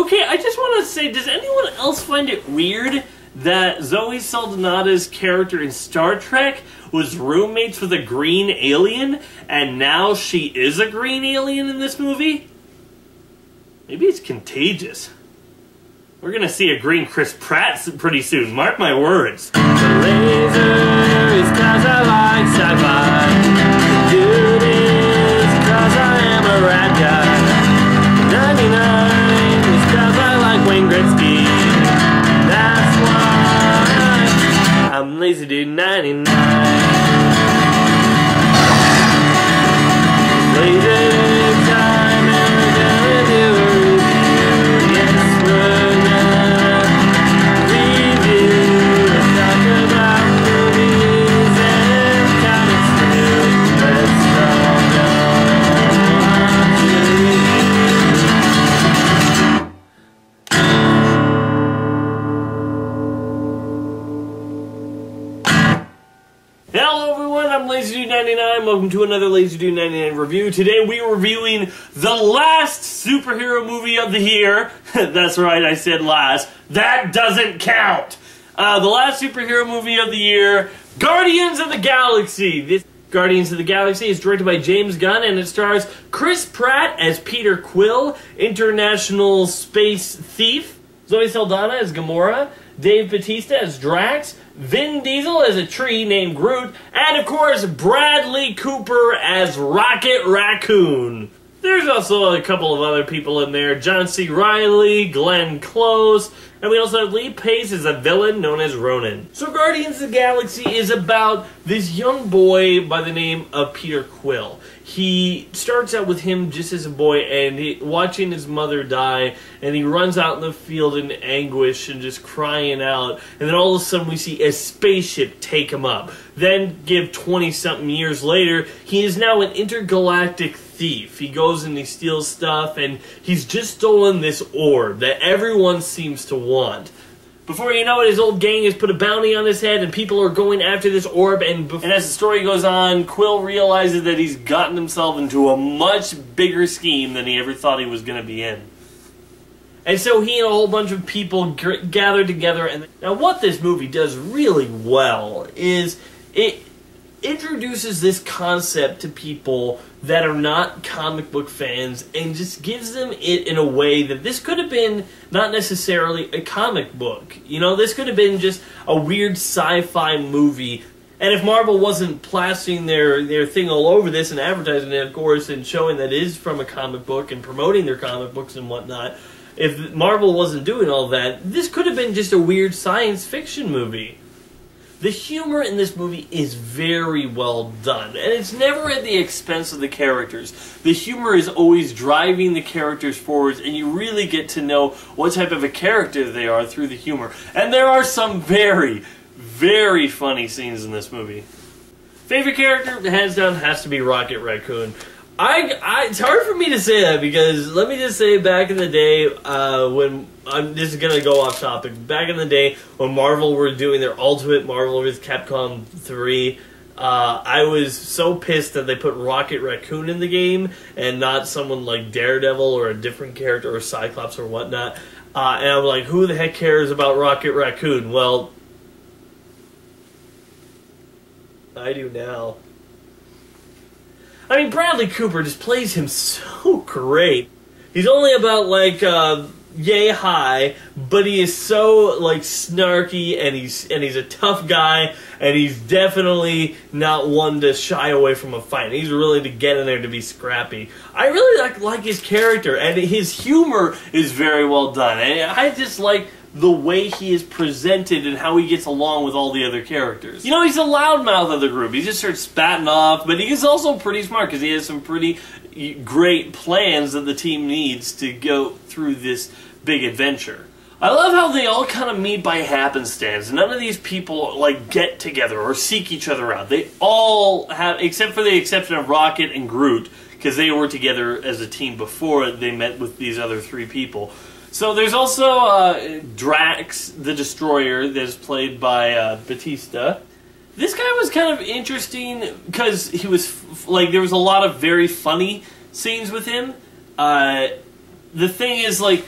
Okay, I just want to say, does anyone else find it weird that Zoe Saldana's character in Star Trek was roommates with a green alien, and now she is a green alien in this movie? Maybe it's contagious. We're gonna see a green Chris Pratt pretty soon, mark my words. The laser is 'cause I like sci-fi. The dude is 'cause I am a rad guy. 99 is 'cause I like Wayne Gretzky. That's why I'm lazy dude 99. Laser time and we're gonna do a review. Yes, we're gonna review. Let's talk about movies and comics too. Let's all go watch a review. Hello everyone, I'm LazyDude99. Welcome to another LazyDude99 review. Today we are reviewing the last superhero movie of the year. That's right, I said last. That doesn't count. The last superhero movie of the year, Guardians of the Galaxy. This Guardians of the Galaxy is directed by James Gunn, and it stars Chris Pratt as Peter Quill, international space thief, Zoe Saldana as Gamora, Dave Bautista as Drax, Vin Diesel as a tree named Groot, and of course Bradley Cooper as Rocket Raccoon. There's also a couple of other people in there, John C. Reilly, Glenn Close, and we also have Lee Pace as a villain known as Ronan. So Guardians of the Galaxy is about this young boy by the name of Peter Quill. He starts out with him just as a boy and watching his mother die, and he runs out in the field in anguish and just crying out, and then all of a sudden we see a spaceship take him up. Then give 20-something years later, he is now an intergalactic thief. He goes and he steals stuff, and he's just stolen this orb that everyone seems to want. Before you know it, his old gang has put a bounty on his head, and people are going after this orb, and as the story goes on, Quill realizes that he's gotten himself into a much bigger scheme than he ever thought he was going to be in. And so he and a whole bunch of people gather together, and now what this movie does really well is it introduces this concept to people that are not comic book fans and just gives them it in a way that this could have been not necessarily a comic book. You know, this could have been just a weird sci-fi movie. And if Marvel wasn't plastering their thing all over this and advertising it, of course, and showing that it is from a comic book and promoting their comic books and whatnot, if Marvel wasn't doing all that, this could have been just a weird science fiction movie. The humor in this movie is very well done, and it's never at the expense of the characters. The humor is always driving the characters forwards, and you really get to know what type of a character they are through the humor. And there are some very, very funny scenes in this movie. Favorite character, hands down, has to be Rocket Raccoon. It's hard for me to say that because let me just say, back in the day when this is gonna go off topic. Back in the day when Marvel were doing their Ultimate Marvel vs. Capcom 3, I was so pissed that they put Rocket Raccoon in the game and not someone like Daredevil or a different character or Cyclops or whatnot. And I'm like, who the heck cares about Rocket Raccoon? Well, I do now. I mean, Bradley Cooper just plays him so great. He's only about, like, yay high, but he is so, like, snarky, and he's a tough guy, and he's definitely not one to shy away from a fight. He's really to get in there to be scrappy. I really like his character, and his humor is very well done. And I just like the way he is presented and how he gets along with all the other characters. You know, he's a loudmouth of the group. He just starts spatting off, but he is also pretty smart because he has some pretty great plans that the team needs to go through this big adventure. I love how they all kind of meet by happenstance. None of these people, like, get together or seek each other out. They all have, except for the exception of Rocket and Groot, because they were together as a team before they met with these other three people. So there's also Drax the Destroyer that's played by Bautista. This guy was kind of interesting because he was, like, there was a lot of very funny scenes with him. The thing is, like,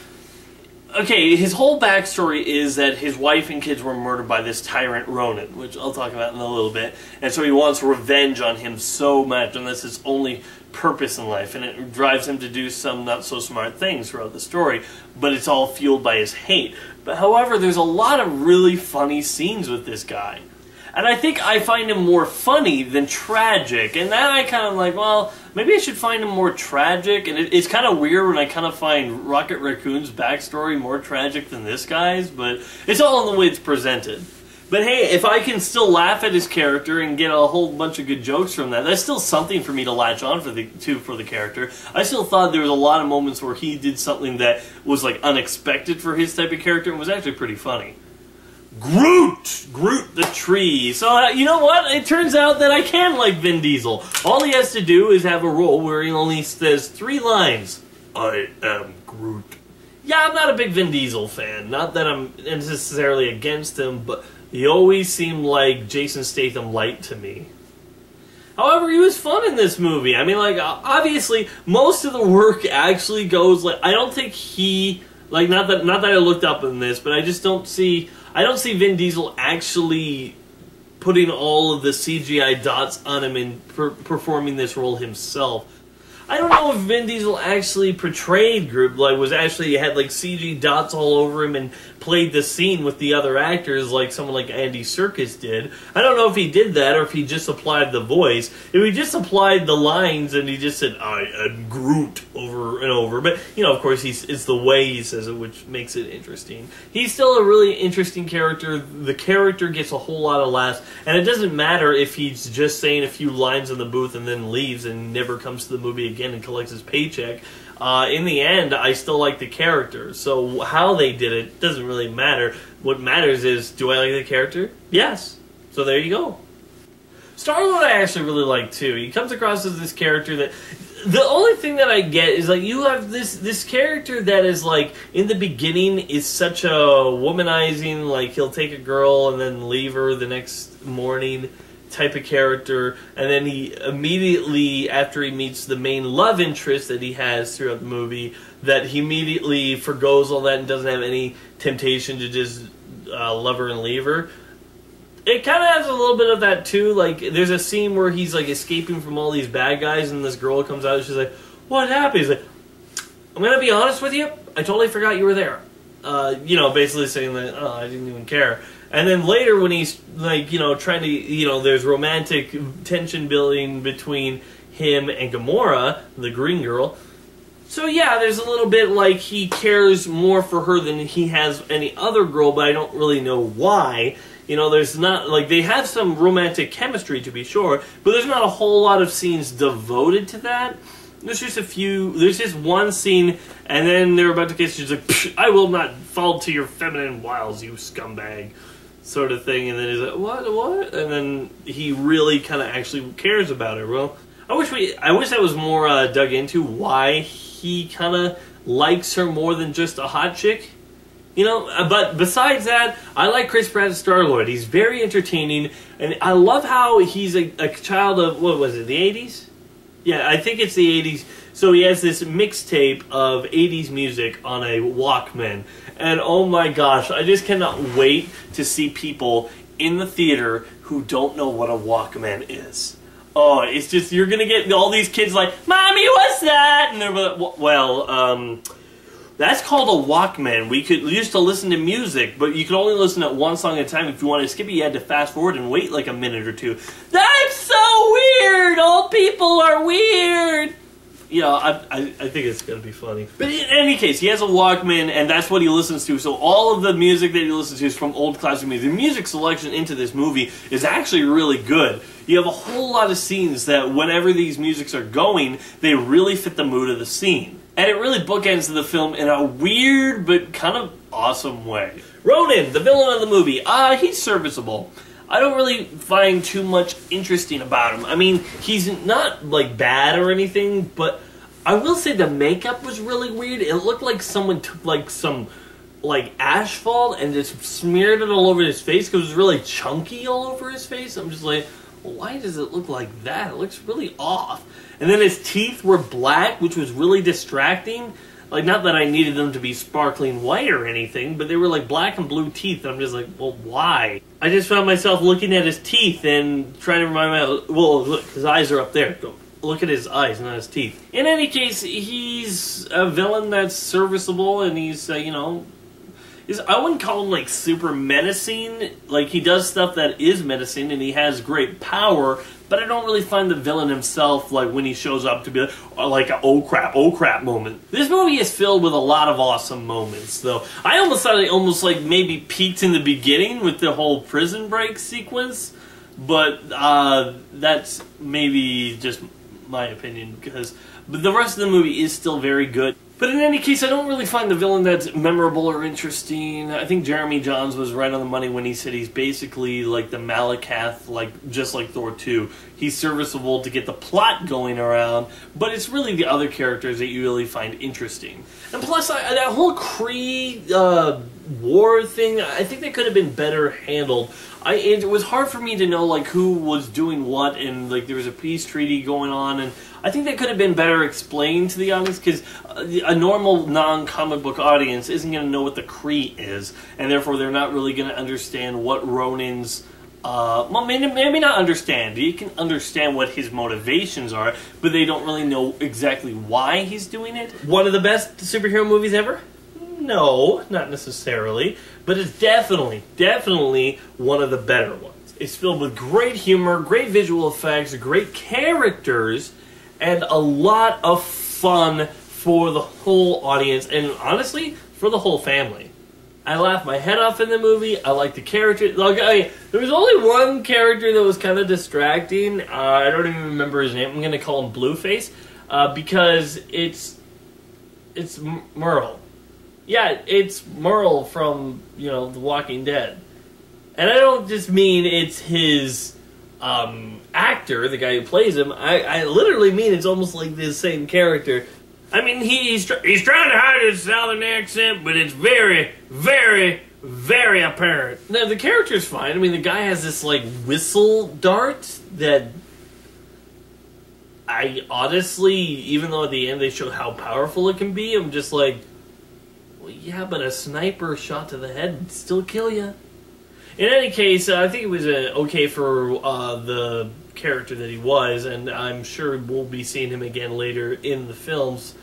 Okay, his whole backstory is that his wife and kids were murdered by this tyrant Ronin, which I'll talk about in a little bit. And so he wants revenge on him so much, and that's his only purpose in life. And it drives him to do some not-so-smart things throughout the story, but it's all fueled by his hate. But however, there's a lot of really funny scenes with this guy. And I think I find him more funny than tragic. And that I kind of like, well, maybe I should find him more tragic. And it's kind of weird when I kind of find Rocket Raccoon's backstory more tragic than this guy's. But it's all in the way it's presented. But hey, if I can still laugh at his character and get a whole bunch of good jokes from that, that's still something for me to latch on for the character. I still thought there was a lot of moments where he did something that was like unexpected for his type of character and was actually pretty funny. Groot! Groot the tree. So, you know what? It turns out that I can like Vin Diesel. All he has to do is have a role where he only says 3 lines. I am Groot. Yeah, I'm not a big Vin Diesel fan. Not that I'm necessarily against him, but he always seemed like Jason Statham light to me. However, he was fun in this movie. I mean, like, obviously, most of the work actually goes, like, I don't think he, like, not that I looked up in this, but I just don't see... I don't see Vin Diesel actually putting all of the CGI dots on him and performing this role himself. I don't know if Vin Diesel actually portrayed Groot, like had like CG dots all over him and played the scene with the other actors like someone like Andy Serkis did. I don't know if he did that or if he just applied the voice. If he just applied the lines and he just said, I am Groot over and over. But, you know, of course, it's the way he says it which makes it interesting. He's still a really interesting character. The character gets a whole lot of laughs. And it doesn't matter if he's just saying a few lines in the booth and then leaves and never comes to the movie again and collects his paycheck. In the end, I still like the character. So how they did it doesn't really matter. What matters is, do I like the character? Yes. So there you go. Star-Lord I actually really like too. He comes across as this character that... The only thing that I get is, like, you have this character that is, like, in the beginning is such a womanizing, like, he'll take a girl and then leave her the next morning type of character, and then he immediately, after he meets the main love interest that he has throughout the movie, that he immediately forgoes all that and doesn't have any temptation to just love her and leave her. It kind of has a little bit of that too. Like, there's a scene where he's like escaping from all these bad guys, and this girl comes out and she's like, "What happened?" He's like, "I'm gonna be honest with you, I totally forgot you were there." You know, basically saying that, "Oh, I didn't even care." And then later when he's, like, you know, trying to, you know, there's romantic tension building between him and Gamora, the green girl. So yeah, there's a little bit like he cares more for her than he has any other girl, but I don't really know why. You know, there's not, like, they have some romantic chemistry to be sure, but there's not a whole lot of scenes devoted to that. There's just one scene, and then they're about to kiss, she's like, "I will not fall to your feminine wiles, you scumbag," sort of thing, and then he's like, what? And then he really kind of actually cares about her. Well, I wish that was more dug into, why he kind of likes her more than just a hot chick. You know, but besides that, I like Chris Pratt as Star-Lord. He's very entertaining, and I love how he's a child of, what was it, the 80s? Yeah, I think it's the 80s. So he has this mixtape of 80s music on a Walkman. And oh my gosh, I just cannot wait to see people in the theater who don't know what a Walkman is. Oh, it's just, you're going to get all these kids like, "Mommy, what's that?" And they're like, well, that's called a Walkman. We used to listen to music, but you could only listen to one song at a time. If you wanted to skip it, you had to fast forward and wait like a minute or two. That's so weird! Old people are weird! You know, I think it's going to be funny. But in any case, he has a Walkman, and that's what he listens to. So all of the music that he listens to is from old classic music. The music selection into this movie is actually really good. You have a whole lot of scenes that whenever these musics are going, they really fit the mood of the scene. And it really bookends the film in a weird but kind of awesome way. Ronin, the villain of the movie, he's serviceable. I don't really find too much interesting about him. I mean, he's not, like, bad or anything, but I will say the makeup was really weird. It looked like someone took, like, some, like, asphalt and just smeared it all over his face because it was really chunky all over his face. I'm just like, why does it look like that? It looks really off. And then his teeth were black, which was really distracting. Like, not that I needed them to be sparkling white or anything, but they were like black and blue teeth, and I'm just like, well, why? I just found myself looking at his teeth and trying to remind myself, well, look, his eyes are up there. Go look at his eyes, not his teeth. In any case, he's a villain that's serviceable, and he's, you know, I wouldn't call him, like, super menacing. Like, he does stuff that is menacing, and he has great power, but I don't really find the villain himself, like, when he shows up to be, like, a oh crap moment. This movie is filled with a lot of awesome moments, though. I almost thought it almost, like, maybe peaked in the beginning with the whole prison break sequence, but that's maybe just my opinion, but the rest of the movie is still very good. But in any case, I don't really find the villain that's memorable or interesting. I think Jeremy Jahns was right on the money when he said he's basically like the Malakath, like just like Thor 2. He's serviceable to get the plot going around, but it's really the other characters that you really find interesting. And plus, that whole Kree war thing, I think that could have been better handled. It was hard for me to know like who was doing what, and like there was a peace treaty going on, and I think that could have been better explained to the audience, because a normal non-comic book audience isn't going to know what the Kree is, and therefore they're not really going to understand what Ronin's, well, maybe not understand. You can understand what his motivations are, but they don't really know exactly why he's doing it. One of the best superhero movies ever? No, not necessarily, but it's definitely one of the better ones. It's filled with great humor, great visual effects, great characters, and a lot of fun for the whole audience, and honestly, for the whole family. I laughed my head off in the movie. I liked the character. Like, there was only one character that was kind of distracting. I don't even remember his name. I'm going to call him Blueface, because it's Merle. Yeah, it's Merle from, you know, The Walking Dead. And I don't just mean it's his actor, the guy who plays him. I literally mean it's almost like the same character. I mean, he's trying to hide his southern accent, but it's very, very, very apparent. Now, the character's fine. I mean, the guy has this, like, whistle dart that I honestly, even though at the end they show how powerful it can be, I'm just like, well, yeah, but a sniper shot to the head would still kill you. In any case, I think it was okay for the character that he was, and I'm sure we'll be seeing him again later in the films.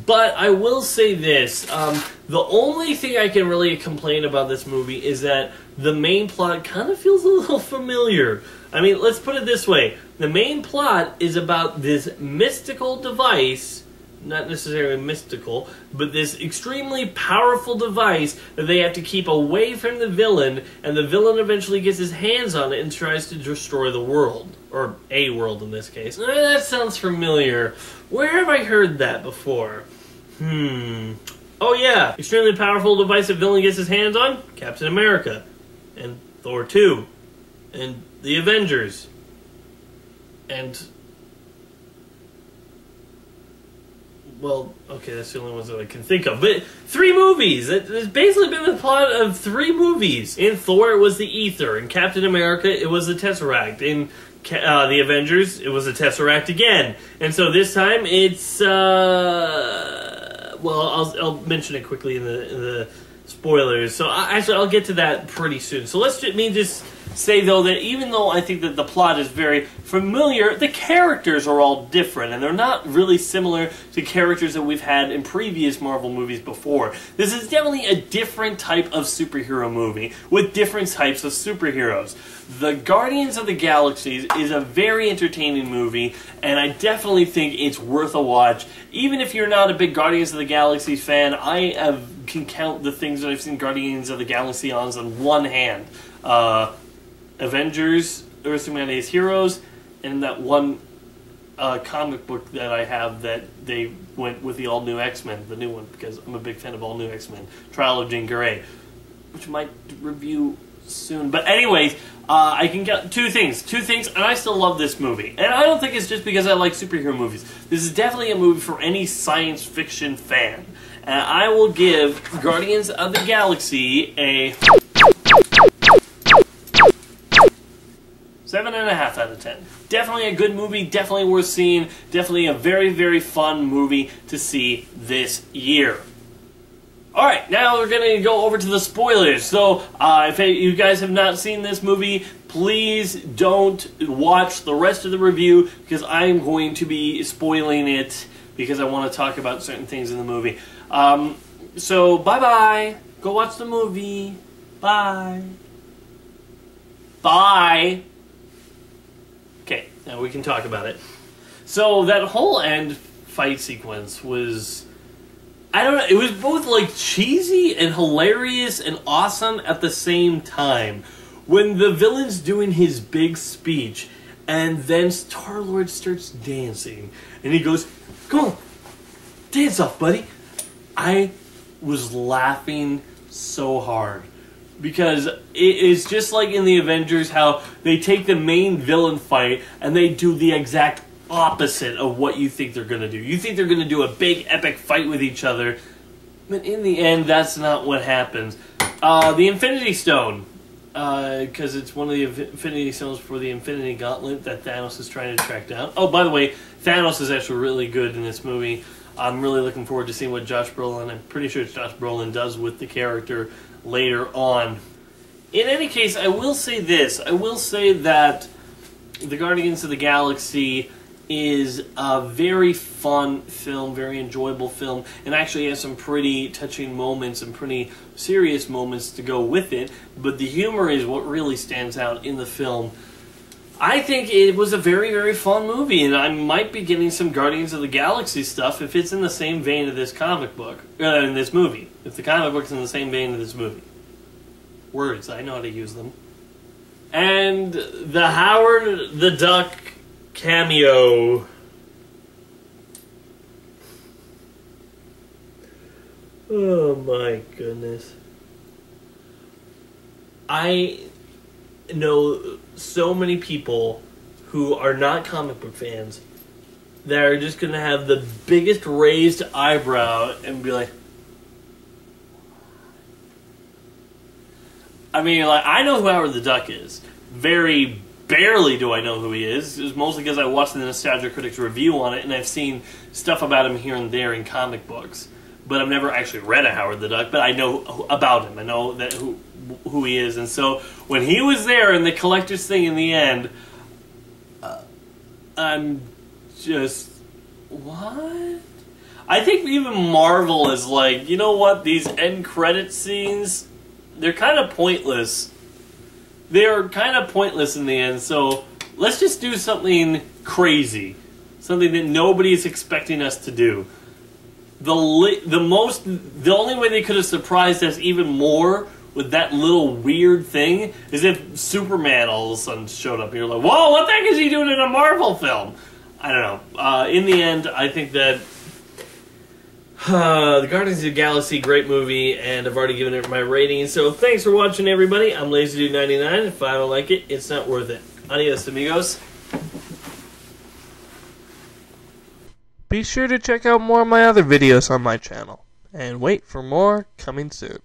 But I will say this, the only thing I can really complain about this movie is that the main plot kind of feels a little familiar. I mean, let's put it this way. The main plot is about this mystical device, not necessarily mystical, but this extremely powerful device that they have to keep away from the villain, and the villain eventually gets his hands on it and tries to destroy the world. Or a world in this case. That sounds familiar. Where have I heard that before? Oh yeah, extremely powerful device that villain gets his hands on? Captain America. And Thor 2. And the Avengers. And... well, okay, that's the only ones that I can think of. But 3 movies! It's basically been the plot of 3 movies. In Thor, it was the Ether. In Captain America, it was the Tesseract. In the Avengers, it was the Tesseract again. And so this time, it's, well, I'll mention it quickly in the spoilers. So, actually, I'll get to that pretty soon. So let's just say, though, that even though I think that the plot is very familiar, the characters are all different, and they're not really similar to characters that we've had in previous Marvel movies before. This is definitely a different type of superhero movie, with different types of superheroes. The Guardians of the Galaxy is a very entertaining movie, and I definitely think it's worth a watch. Even if you're not a big Guardians of the Galaxy fan, I can count the things that I've seen Guardians of the Galaxy on one hand. Avengers, Earth Humanity's Heroes, and that one comic book that I have that they went with the all-new X-Men, the new one, because I'm a big fan of all-new X-Men, Trial of Jean Grey, which I might review soon. But anyways, I can get two things, and I still love this movie. And I don't think it's just because I like superhero movies. This is definitely a movie for any science fiction fan. And I will give Guardians of the Galaxy a 7 7.5 out of 10. Definitely a good movie, definitely worth seeing, definitely a very, very fun movie to see this year. Alright, now we're going to go over to the spoilers. So, if you guys have not seen this movie, please don't watch the rest of the review, because I'm going to be spoiling it, because I want to talk about certain things in the movie. So, bye-bye. Go watch the movie. Bye. Bye. Okay, now we can talk about it. So, that whole end fight sequence was... I don't know, it was both, like, cheesy and hilarious and awesome at the same time. When the villain's doing his big speech, and then Star-Lord starts dancing, and he goes, "Come on, dance off, buddy." I was laughing so hard. Because it is just like in the Avengers, how they take the main villain fight, and they do the exact opposite of what you think they're going to do. You think they're going to do a big epic fight with each other, but in the end, that's not what happens. The Infinity Stone, because it's one of the Infinity Stones for the Infinity Gauntlet that Thanos is trying to track down. Oh, by the way, Thanos is actually really good in this movie. I'm really looking forward to seeing what Josh Brolin, I'm pretty sure it's Josh Brolin, does with the character later on. In any case, I will say this. I will say that the Guardians of the Galaxy is a very fun film, very enjoyable film, and actually has some pretty touching moments and pretty serious moments to go with it, but the humor is what really stands out in the film. I think it was a very, very fun movie, and I might be getting some Guardians of the Galaxy stuff if it's in the same vein of this comic book, in this movie. If the comic book's in the same vein of this movie. Words, I know how to use them. And the Howard the Duck cameo. Oh my goodness. I know so many people who are not comic book fans that are just going to have the biggest raised eyebrow and be like, I mean, like, I know who Howard the Duck is. Very barely do I know who he is. It's mostly because I watched the Nostalgia Critics review on it, and I've seen stuff about him here and there in comic books. But I've never actually read a Howard the Duck, but I know about him. I know that who he is. And so when he was there in the collector's thing in the end, I'm just, what? I think even Marvel is like, you know what, these end credit scenes, they're kind of pointless. They're kind of pointless in the end, so let's just do something crazy. Something that nobody's expecting us to do. The only way they could have surprised us even more with that little weird thing is if Superman all of a sudden showed up and you're like, whoa, what the heck is he doing in a Marvel film? I don't know. In the end, I think that the Guardians of the Galaxy, great movie, and I've already given it my rating. So thanks for watching, everybody. I'm LazyDude99. If I don't like it, it's not worth it. Adios, amigos. Be sure to check out more of my other videos on my channel, and wait for more coming soon.